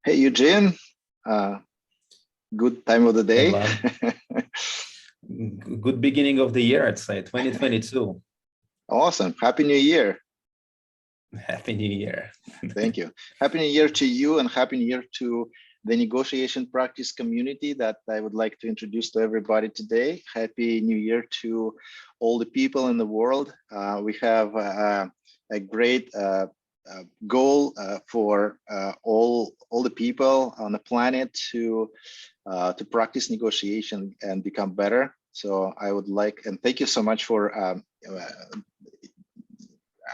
Hey, Eugene. Uh, Good time of the Hey, day. Vlad. Good beginning of the year, I'd say, 2022. Awesome. Happy New Year. Happy New Year. Thank you. Happy New Year to you and Happy New Year to the negotiation practice community that I would like to introduce to everybody today. Happy New Year to all the people in the world. We have a great goal for all the people on the planet to practice negotiation and become better. So I would like, and thank you so much for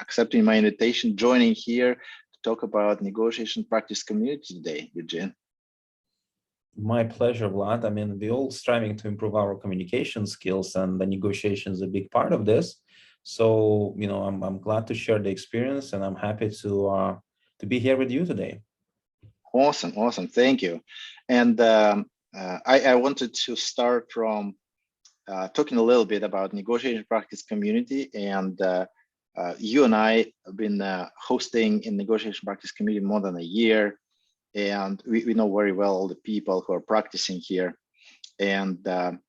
accepting my invitation, joining here to talk about negotiation practice community today, Eugene. My pleasure, Vlad. I mean, we're all striving to improve our communication skills, and the negotiation is a big part of this. So, I'm glad to share the experience, and I'm happy to be here with you today. Awesome. Thank you. And I wanted to start from talking a little bit about negotiation practice community. And you and I have been hosting in negotiation practice community more than a year. And we know very well all the people who are practicing here. And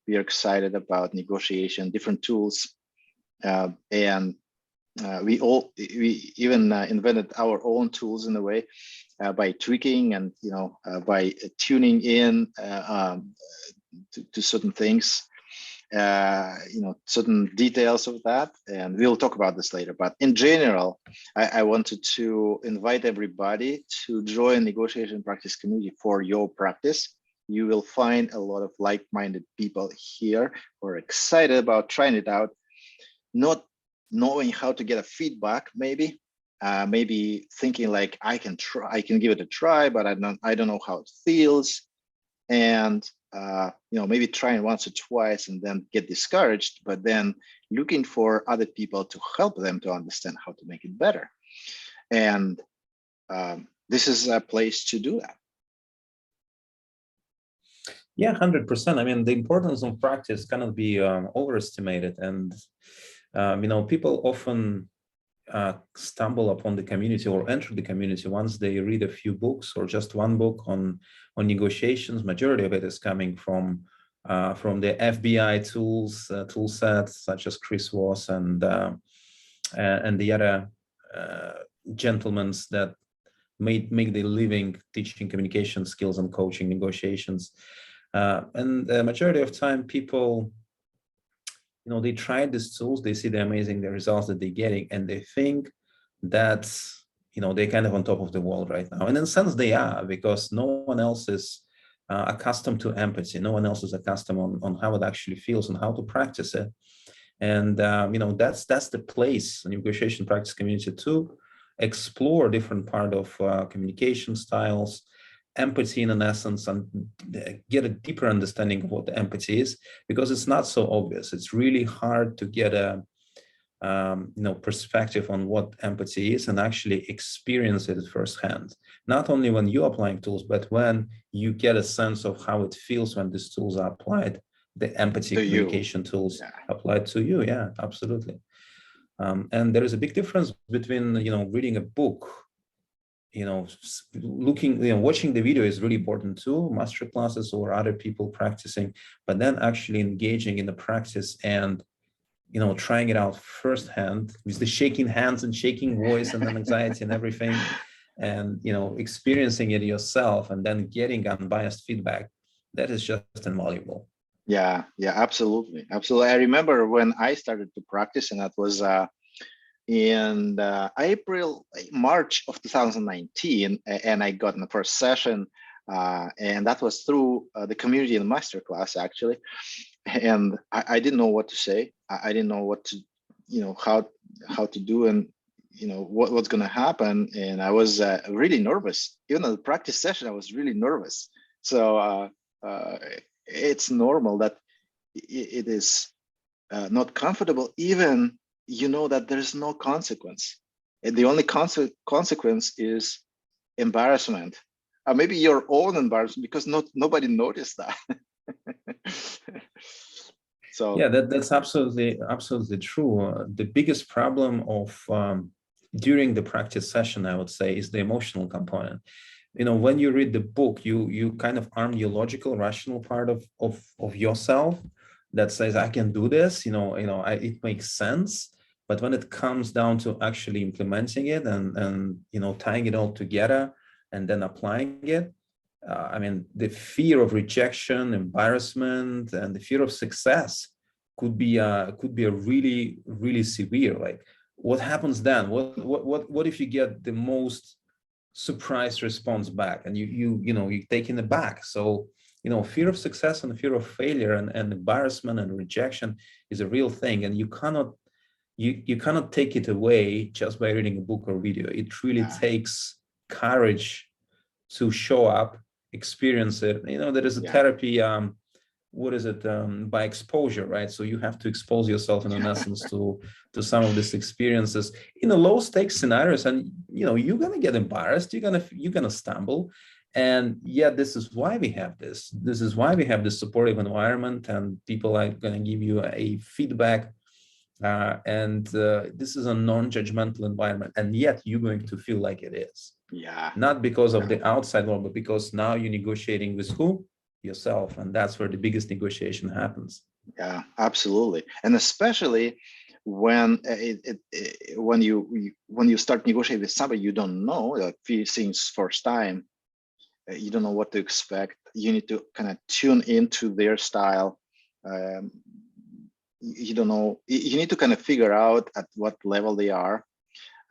we are excited about negotiation, different tools. We even invented our own tools in a way by tweaking and by tuning in to certain things, certain details of that, and we'll talk about this later. But in general, I wanted to invite everybody to join negotiation practice community for your practice. You will find a lot of like-minded people here who are excited about trying it out, not knowing how to get a feedback, maybe thinking like I can give it a try, but I don't know how it feels, and maybe trying once or twice and then get discouraged, but then looking for other people to help them to understand how to make it better. And this is a place to do that. Yeah, 100%. I mean, the importance of practice cannot be overestimated. And, people often stumble upon the community or enter the community once they read a few books or just one book on negotiations. Majority of it is coming from the FBI tool sets such as Chris Voss and the other gentlemen that make the living teaching communication skills and coaching negotiations. And the majority of time people, they try these tools, they see the amazing results that they're getting, and they think that, they're kind of on top of the world right now. And in a sense they are, because no one else is accustomed to empathy. No one else is accustomed on how it actually feels and how to practice it. And, that's the place, negotiation practice community, to explore different part of communication styles, empathy in essence, and get a deeper understanding of what the empathy is, because it's not so obvious. It's really hard to get a perspective on what empathy is and actually experience it firsthand. Not only when you're applying tools, but when you get a sense of how it feels when these tools are applied, the empathy communication tools applied to you. Yeah, absolutely. And there is a big difference between reading a book, watching the video is really important too, master classes or other people practicing, but then actually engaging in the practice and trying it out firsthand with the shaking hands and shaking voice and then anxiety and everything, and experiencing it yourself and then getting unbiased feedback, that is just invaluable. Yeah, absolutely. I remember when I started to practice, and that was in March of 2019, and I got in the first session, and that was through the community and masterclass actually. And I didn't know what to say. I didn't know what to, how to do, and what's going to happen. And I was really nervous. Even in the practice session, I was really nervous. So it's normal that it is not comfortable, even that there's no consequence. And the only consequence is embarrassment, or maybe your own embarrassment, because nobody noticed that. So yeah, that's absolutely true. The biggest problem of during the practice session, I would say, is the emotional component. when you read the book, you kind of arm your logical, rational part of yourself that says, I can do this, it makes sense. But when it comes down to actually implementing it and tying it all together and then applying it, I mean, the fear of rejection, embarrassment, and the fear of success could be a really, really severe. Like, what happens then? What if you get the most surprise response back, and you're taken aback? So fear of success and fear of failure and embarrassment and rejection is a real thing, and you cannot take it away just by reading a book or video. It really takes courage to show up, experience it. There is a therapy, what is it, by exposure, right? So you have to expose yourself in essence to some of these experiences in a low stakes scenarios, and you're gonna get embarrassed, you're gonna stumble. And yet this is why we have this supportive environment, and people are gonna give you a feedback, and this is a non-judgmental environment, and yet you're going to feel like it is. Not because of the outside world, but because now you're negotiating with who? Yourself. And that's where the biggest negotiation happens. Yeah, absolutely. And especially when when you start negotiating with somebody you don't know, like things first time, you don't know what to expect. You need to kind of tune into their style. You don't know, you need to kind of figure out at what level they are.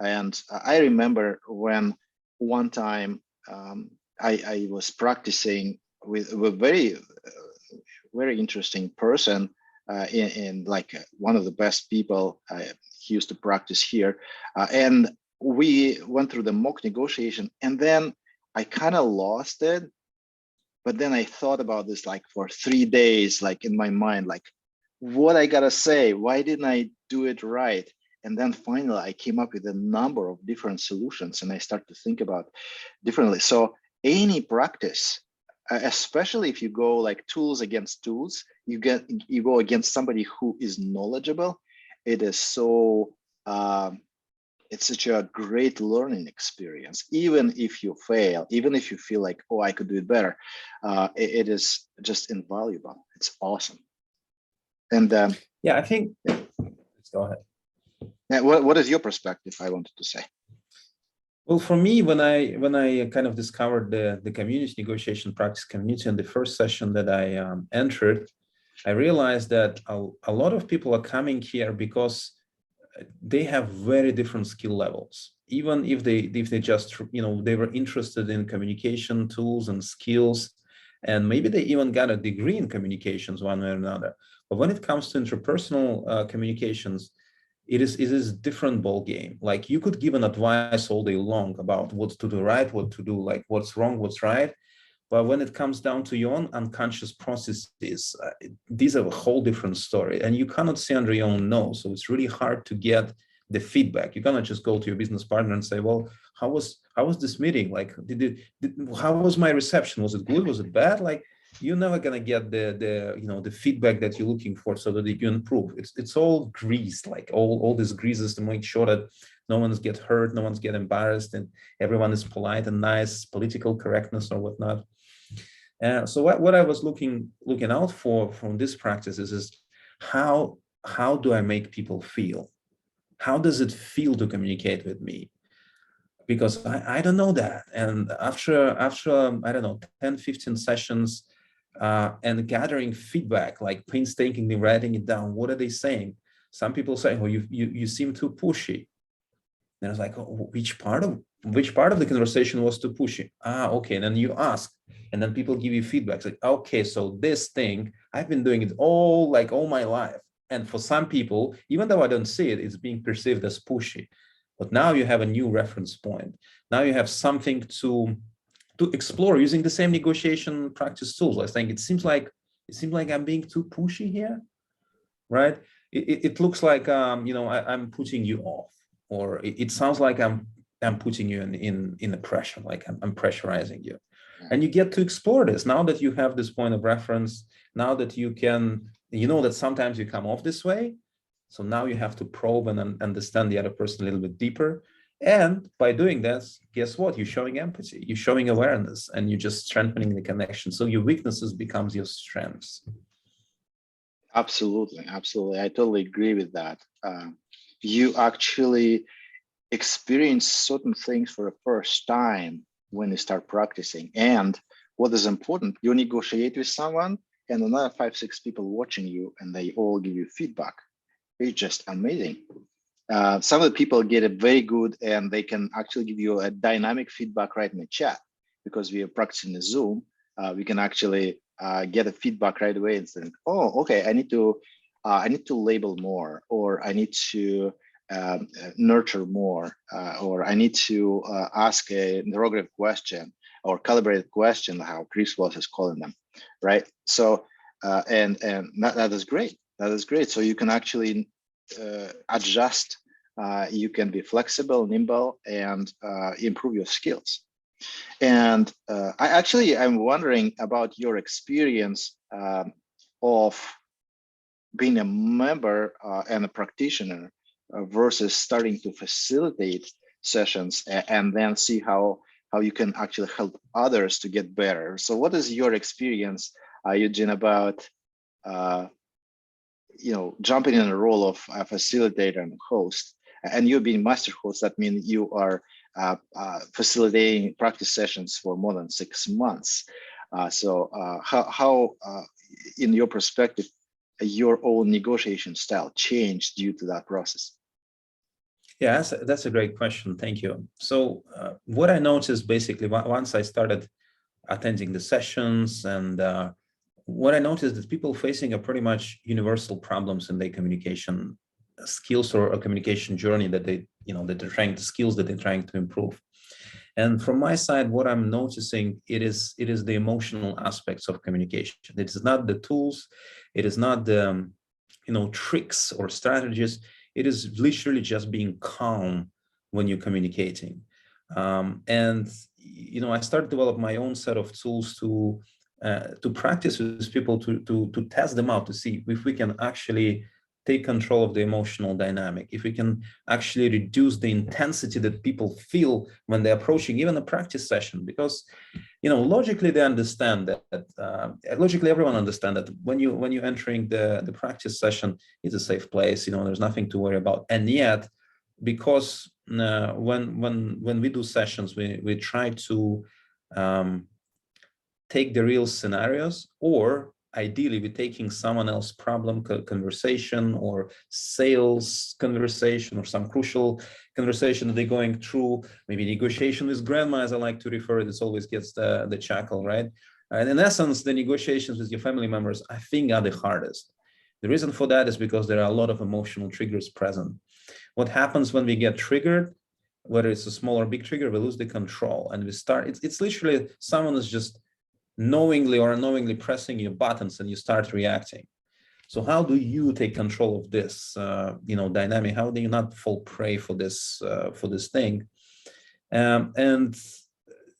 And I remember when one time I was practicing with a very, very interesting person in like one of the best people he used to practice here. And we went through the mock negotiation, and then I kind of lost it. But then I thought about this like for 3 days, like in my mind, like what I gotta say, why didn't I do it right? And then finally I came up with a number of different solutions, and I start to think about differently. So any practice, especially if you go like tools against tools, you go against somebody who is knowledgeable. It is so it's such a great learning experience. Even if you fail, even if you feel like, oh, I could do it better, it is just invaluable. It's awesome. And I think. Let's go ahead. What is your perspective? I wanted to say. Well, for me, when I kind of discovered the community negotiation practice community in the first session that I entered, I realized that a lot of people are coming here because they have very different skill levels. Even if they just they were interested in communication tools and skills, and maybe they even got a degree in communications one way or another. But when it comes to interpersonal communications, it is a different ball game. Like, you could give an advice all day long about what to do right, what to do, like what's wrong, what's right. But when it comes down to your own unconscious processes, these are a whole different story, and you cannot see under your own nose. So it's really hard to get the feedback. You cannot just go to your business partner and say, well, how was this meeting? Like, how was my reception? Was it good? Was it bad? Like, you're never gonna get the feedback that you're looking for so that you can improve. It's all grease, like all these greases to make sure that no one's get hurt, no one's get embarrassed, and everyone is polite and nice, political correctness or whatnot. So what I was looking out for from this practice is how do I make people feel? How does it feel to communicate with me? Because I don't know that. And after I don't know, 10, 15 sessions and gathering feedback, like painstakingly writing it down, what are they saying? Some people say, oh, you seem too pushy. And I was like, oh, which part of the conversation was too pushy? Okay. And then you ask, and then people give you feedback. It's like, okay, so this thing, I've been doing it all my life. And for some people, even though I don't see it, it's being perceived as pushy. But now you have a new reference point. Now you have something to explore using the same negotiation practice tools. I think it seems like I'm being too pushy here, right? It looks like I'm putting you off, or it sounds like I'm putting you in the pressure, like I'm pressurizing you. And you get to explore this now that you have this point of reference. Now that you can, that sometimes you come off this way. So now you have to probe and understand the other person a little bit deeper. And by doing that, guess what? You're showing empathy, you're showing awareness, and you're just strengthening the connection. So your weaknesses becomes your strengths. Absolutely, absolutely. I totally agree with that. You actually experience certain things for the first time when you start practicing. And what is important, you negotiate with someone and another 5, 6 people watching you, and they all give you feedback. It's just amazing. Some of the people get it very good, and they can actually give you a dynamic feedback right in the chat, because we are practicing the Zoom. We can actually get a feedback right away and say, "Oh, okay, I need to label more, or I need to nurture more, or I need to ask a interrogative question or calibrated question," how Chris Voss is calling them, right? So, and that is great. That is great. So you can actually adjust. You can be flexible, nimble, and improve your skills. And I'm wondering about your experience of being a member and a practitioner versus starting to facilitate sessions and then see how you can actually help others to get better. So what is your experience, Eugene, about jumping in the role of a facilitator and host? And you being master host, that means you are facilitating practice sessions for more than 6 months. So how in your perspective, your own negotiation style changed due to that process? Yeah, that's a great question. Thank you. So what I noticed basically once I started attending the sessions, and what I noticed is people facing a pretty much universal problems in their communication skills or a communication journey that they're trying, the skills that they're trying to improve. And from my side, what I'm noticing, it is the emotional aspects of communication. It is not the tools, it is not the tricks or strategies. It is literally just being calm when you're communicating. And I started to develop my own set of tools to practice with people, to test them out, to see if we can actually take control of the emotional dynamic, if we can actually reduce the intensity that people feel when they're approaching even a practice session. Because logically they understand that logically everyone understands that when you're entering the practice session, it's a safe place, there's nothing to worry about. And yet, because when we do sessions, we try to take the real scenarios, or ideally we're taking someone else's problem conversation or sales conversation or some crucial conversation that they're going through, maybe negotiation with grandma, as I like to refer it. It always gets the chuckle, right? And in essence, the negotiations with your family members, I think, are the hardest. The reason for that is because there are a lot of emotional triggers present. What happens when we get triggered, whether it's a small or big trigger, we lose the control, and we start, it's literally someone is just knowingly or unknowingly pressing your buttons and you start reacting. So how do you take control of this dynamic? How do you not fall prey for this thing? And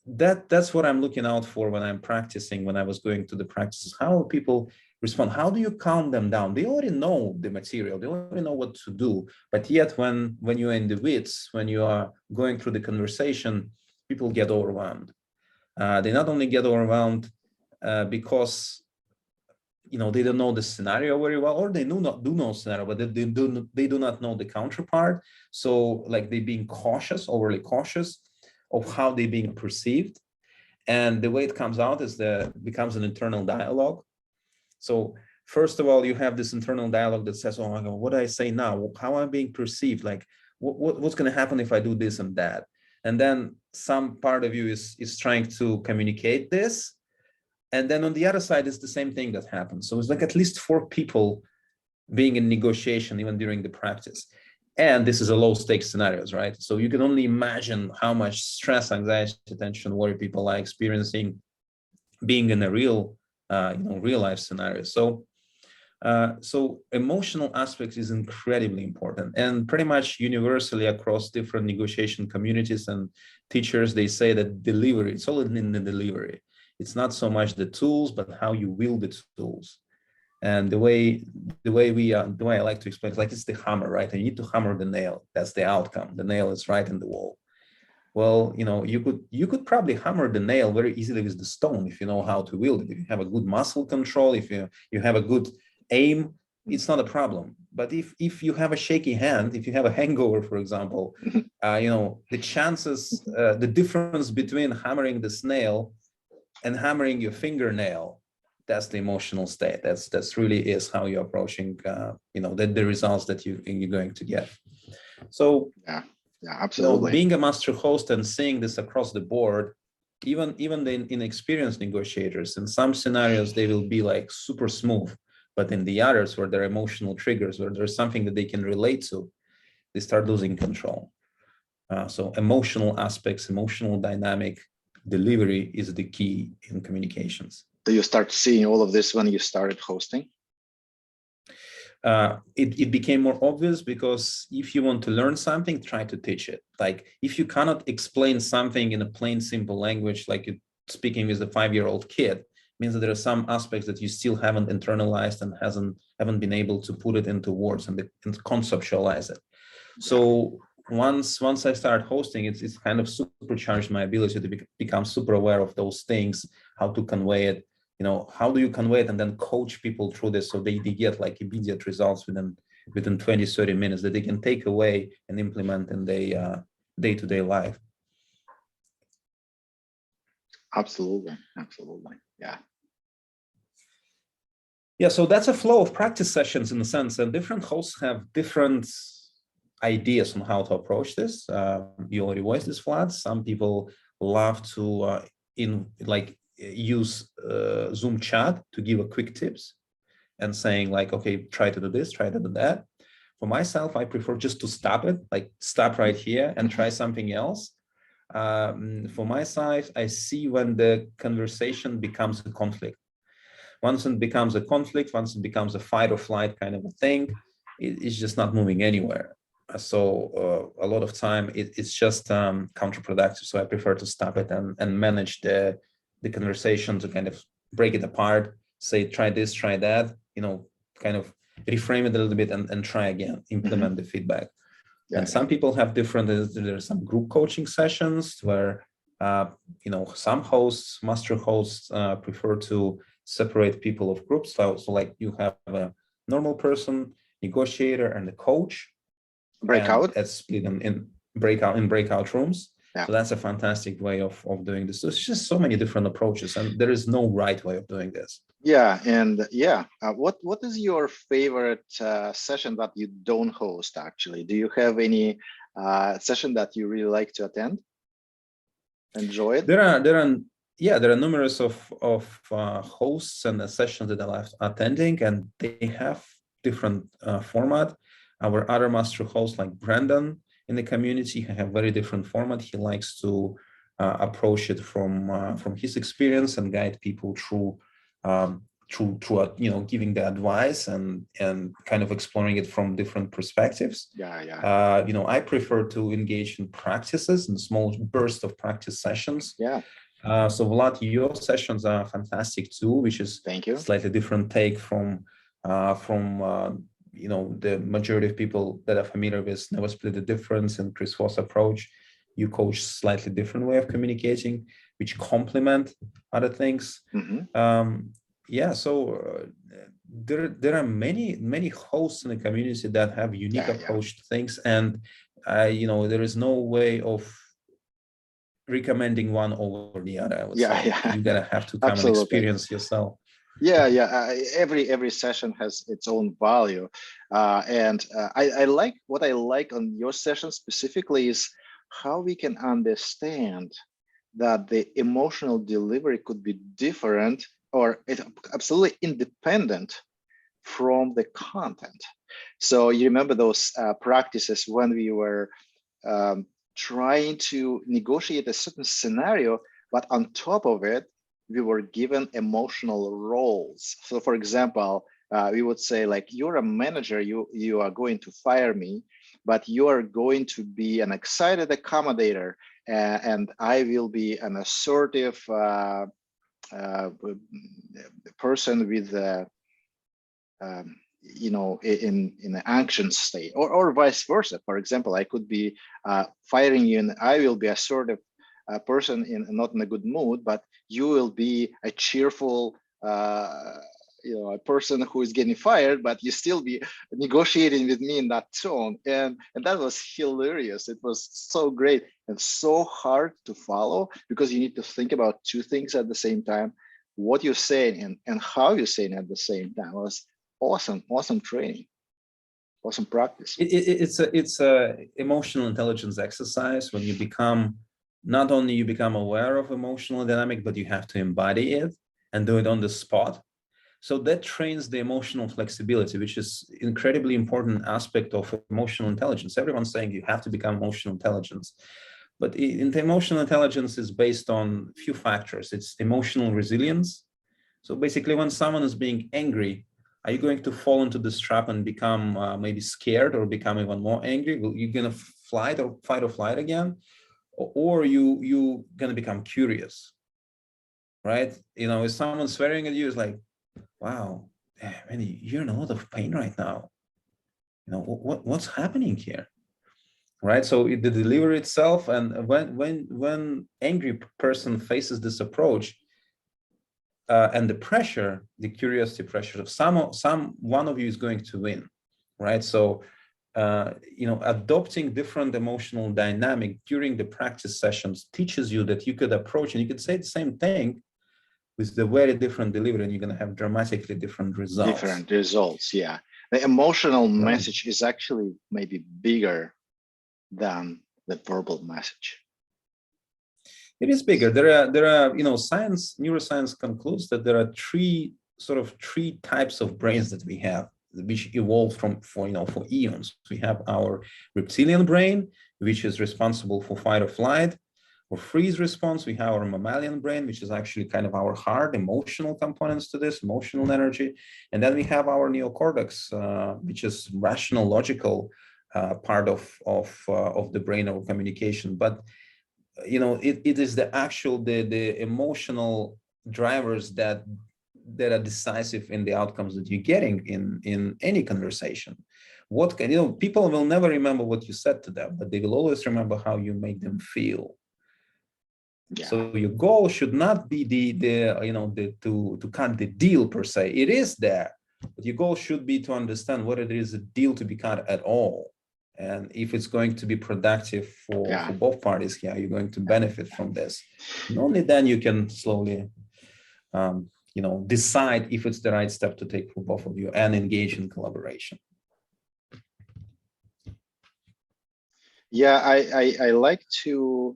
that's what I'm looking out for when I'm practicing, when I was going to the practices. How people respond? How do you calm them down? They already know the material, they already know what to do, but yet when you're in the weeds, when you are going through the conversation, people get overwhelmed. They not only get overwhelmed because they don't know the scenario very well, or they do know scenario, but they do not know the counterpart. So like they're being cautious, overly cautious of how they're being perceived. And the way it comes out is becomes an internal dialogue. So first of all, you have this internal dialogue that says, oh my God, what do I say now? How am I being perceived? Like what's going to happen if I do this and that? And then some part of you is trying to communicate this. And then on the other side, it's the same thing that happens. So it's like at least 4 people being in negotiation, even during the practice. And this is a low stakes scenarios, right? So you can only imagine how much stress, anxiety, tension, worry people are experiencing being in a real, real life scenario. So emotional aspects is incredibly important, and pretty much universally across different negotiation communities and teachers, they say that delivery, it's all in the delivery. It's not so much the tools, but how you wield the tools. And the way I like to explain it, like it's the hammer, right? And you need to hammer the nail. That's the outcome. The nail is right in the wall. Well, you could probably hammer the nail very easily with the stone if you know how to wield it. If you have a good muscle control, if you have a good aim, it's not a problem. But if you have a shaky hand, if you have a hangover, for example, the chances, the difference between hammering this nail and hammering your fingernail, that's the emotional state. That's really is how you're approaching, the results that you're going to get. So yeah, absolutely. being a master host and seeing this across the board, even the inexperienced negotiators, in some scenarios they will be like super smooth, but in the others where there are emotional triggers, where there's something that they can relate to, they start losing control. So emotional aspects, emotional dynamic delivery is the key in communications. Do you start seeing all of this when you started hosting? It became more obvious because if you want to learn something, try to teach it. Like if you cannot explain something in a plain, simple language, like you're speaking with a 5-year-old kid, means that there are some aspects that you still haven't internalized and haven't been able to put it into words and conceptualize it. So once I started hosting, it's kind of supercharged my ability to become super aware of those things, how to convey it. How do you convey it and then coach people through this so they get like immediate results within 20, 30 minutes that they can take away and implement in their day-to-day life. Absolutely. Yeah. Yeah, so that's a flow of practice sessions in a sense, and different hosts have different ideas on how to approach this. You already voiced this, Vlad. Some people love to use Zoom chat to give a quick tips and saying like, okay, try to do this, try to do that. For myself, I prefer just to stop it, like stop right here and try something else. For my side, I see when the conversation becomes a conflict. Once it becomes a conflict, once it becomes a fight or flight kind of a thing, it's just not moving anywhere. So a lot of time it's just counterproductive. So I prefer to stop it and manage the conversation, to kind of break it apart, say, try this, try that, kind of reframe it a little bit and try again, implement the feedback. And some people have different, there are some group coaching sessions where, some hosts, master hosts prefer to separate people of groups. So like you have a normal person, negotiator, and a coach. Breakout. That's split in breakout rooms. Yeah. So that's a fantastic way of doing this. So it's just so many different approaches, and there is no right way of doing this. Yeah, and what is your favorite session that you don't host? Actually, do you have any session that you really like to attend? Enjoy it? There are numerous of hosts and the sessions that I love attending, and they have different format. Our other master hosts, like Brandon in the community, have very different format. He likes to approach it from his experience and guide people through giving the advice and kind of exploring it from different perspectives. I prefer to engage in practices and small bursts of practice sessions. So Vlad, your sessions are fantastic too, which is slightly different take from the majority of people that are familiar with Never Split the Difference and Chris Voss approach. You coach slightly different way of communicating, which complement other things. So there are many hosts in the community that have unique approach to things, and there is no way of recommending one over the other. I would say you gotta have to come and experience yourself. Every session has its own value, and I like what I like on your session specifically is how we can understand that the emotional delivery could be different or it's absolutely independent from the content. So you remember those practices when we were trying to negotiate a certain scenario, but on top of it, we were given emotional roles. So for example, we would say like, you're a manager, you are going to fire me, but you are going to be an excited accommodator, and I will be an assertive person with in an anxious state, or vice versa. For example, I could be firing you, and I will be a sort of person not in a good mood, but you will be a cheerful, a person who is getting fired, but you still be negotiating with me in that tone, and that was hilarious. It was so great and so hard to follow, because you need to think about two things at the same time: what you're saying and how you're saying at the same time. It was awesome training, awesome practice. It's a emotional intelligence exercise when you become, not only you become aware of emotional dynamic, but you have to embody it and do it on the spot. So that trains the emotional flexibility, which is incredibly important aspect of emotional intelligence. Everyone's saying you have to become emotional intelligence, but the emotional intelligence is based on a few factors. It's emotional resilience. So basically, when someone is being angry, are you going to fall into this trap and become maybe scared or become even more angry? You're going to fight or flight again? Or you going to become curious, right? If someone's swearing at you, it's like, wow, man, you're in a lot of pain right now. What's happening here, right? So the delivery itself, and when angry person faces this approach, and the pressure, the curiosity pressure of one of you is going to win, right? So adopting different emotional dynamic during the practice sessions teaches you that you could approach and you could say the same thing with the very different delivery, and you're going to have dramatically different results. Yeah. The emotional message is actually maybe bigger than the verbal message. It is bigger. There are neuroscience concludes that there are three types of brains that we have, which evolved for eons. We have our reptilian brain, which is responsible for fight or flight or freeze response. We have our mammalian brain, which is actually kind of our hard emotional components to this, emotional energy. And then we have our neocortex, which is rational, logical part of the brain or communication. But it is the emotional drivers that are decisive in the outcomes that you're getting in any conversation. People will never remember what you said to them, but they will always remember how you make them feel. Yeah. So your goal should not be to cut the deal per se. It is there, but your goal should be to understand whether there is a deal to be cut at all, and if it's going to be productive for both parties. Yeah, you're going to benefit from this, and only then you can slowly decide if it's the right step to take for both of you and engage in collaboration. Yeah, I like to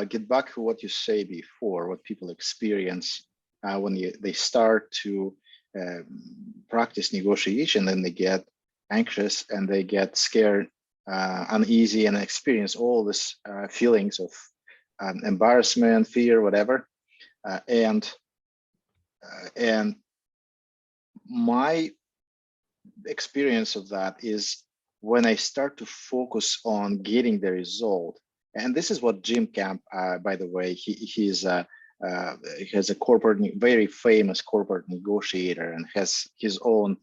get back to what you say before, what people experience when they start to practice negotiation, then they get anxious and they get scared, uneasy, and experience all this feelings of embarrassment, fear, whatever. And my experience of that is when I start to focus on getting the result. And this is what Jim Camp, by the way, he has a very famous corporate negotiator and has his own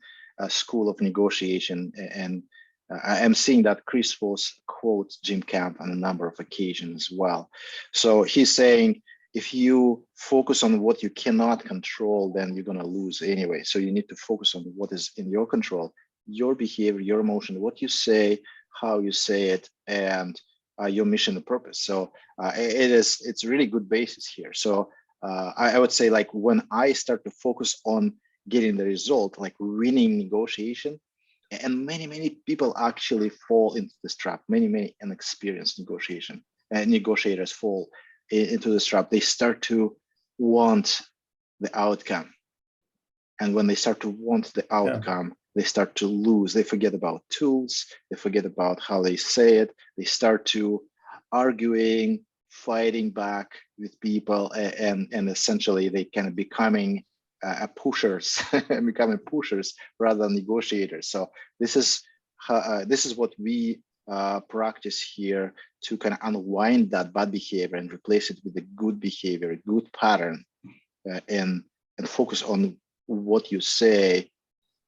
school of negotiation. And I am seeing that Chris Voss quotes Jim Camp on a number of occasions as well. So he's saying, if you focus on what you cannot control, then you're going to lose anyway. So you need to focus on what is in your control, your behavior, your emotion, what you say, how you say it, and your mission and purpose. So it's a really good basis here. So I would say, like, when I start to focus on getting the result, like winning negotiation, and many people actually fall into this trap. Many inexperienced negotiators fall into this trap. They start to want the outcome, and when they start to want the outcome, they start to lose. They forget about tools. They forget about how they say it. They start to arguing, fighting back with people, and essentially they kind of becoming pushers, becoming pushers rather than negotiators. So this is what we practice here to kind of unwind that bad behavior and replace it with a good behavior, a good pattern, and focus on what you say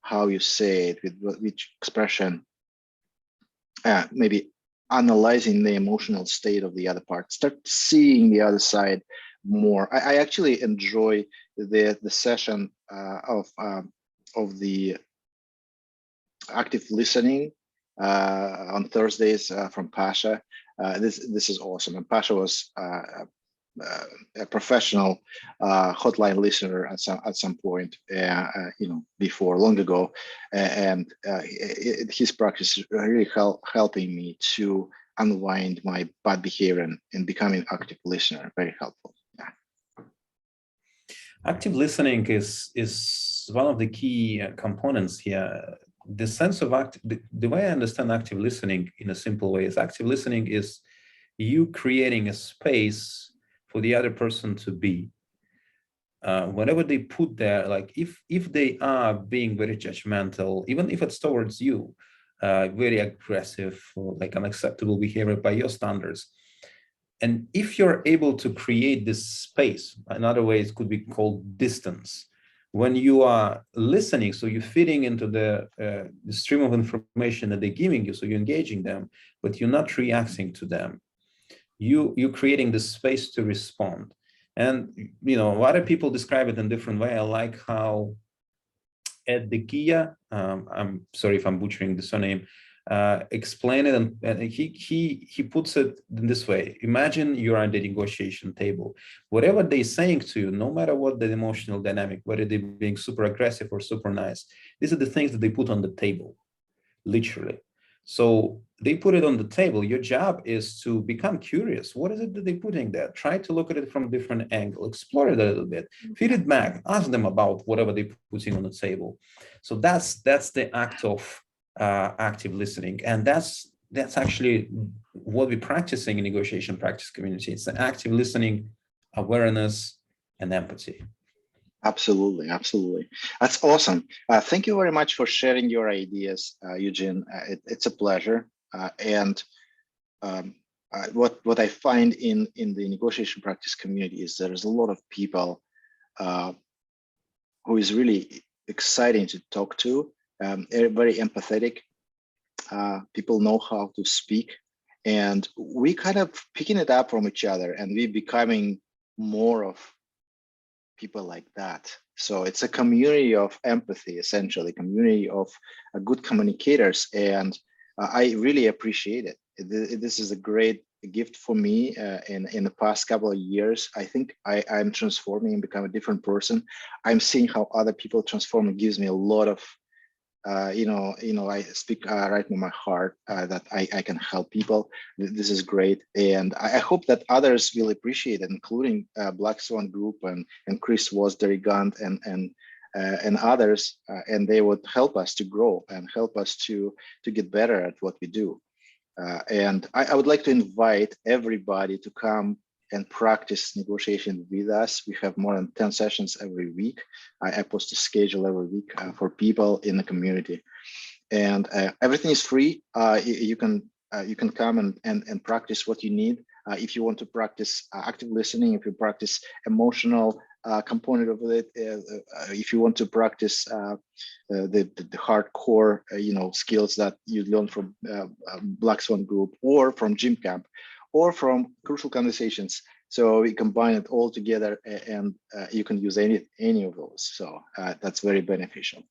how you say it, with which expression, maybe analyzing the emotional state of the other part, start seeing the other side more. I actually enjoy the session of the active listening on Thursdays from Pasha. This is awesome. And Pasha was a professional hotline listener at some point, before, long ago, and his practice is really helping me to unwind my bad behavior and becoming active listener. Very helpful. Yeah. Active listening is one of the key components here. The sense of the way I understand active listening in a simple way is active listening is you creating a space for the other person to be. Whenever they put there, like if they are being very judgmental, even if it's towards you, very aggressive, or like unacceptable behavior by your standards, and if you're able to create this space, in other ways, it could be called distance. When you are listening, so you're fitting into the stream of information that they're giving you, so you're engaging them, but you're not reacting to them. You're creating the space to respond. And other people describe it in different way. I like how Ed DeGia, I'm sorry if I'm butchering the surname, explain it, and he puts it in this way. Imagine you're at the negotiation table. Whatever they're saying to you, no matter what the emotional dynamic, whether they're being super aggressive or super nice, these are the things that they put on the table, literally. So they put it on the table. Your job is to become curious. What is it that they're putting there? Try to look at it from a different angle, explore it a little bit, feed it back, ask them about whatever they're putting on the table. So that's the act of active listening. And that's actually what we're practicing in negotiation practice community. It's the active listening, awareness, and empathy. Absolutely, absolutely. That's awesome. Thank you very much for sharing your ideas, Eugene. It's a pleasure. What I find in the negotiation practice community is there's a lot of people who is really exciting to talk to, very empathetic. People know how to speak, and we kind of picking it up from each other, and we becoming more of people like that. So it's a community of empathy, essentially, community of good communicators, and I really appreciate it. This is a great gift for me in the past couple of years. I think I'm transforming and become a different person. I'm seeing how other people transform. It gives me a lot of I speak right from my heart that I can help people. This is great, and I hope that others will appreciate it, including Black Swan Group and Chris Wozderigant and others, and they would help us to grow and help us to get better at what we do. And I would like to invite everybody to come and practice negotiation with us. We have more than 10 sessions every week. I post a schedule every week for people in the community, and everything is free. You can come and practice what you need. If you want to practice active listening, if you practice emotional component of it, if you want to practice the hardcore skills that you learn from Black Swan Group or from Gym Camp, or from Crucial Conversations. So we combine it all together, and you can use any of those. So that's very beneficial.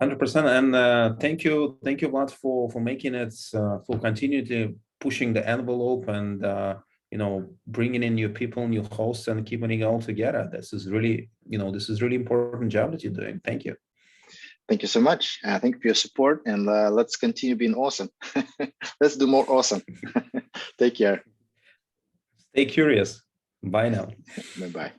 100%. And thank you, Vlad, for making it, for continually pushing the envelope and bringing in new people, new hosts, and keeping it all together. This is really, really important job that you're doing. Thank you. Thank you so much. Thank you for your support, and let's continue being awesome. Let's do more awesome. Take care. Stay curious. Bye now. Bye-bye.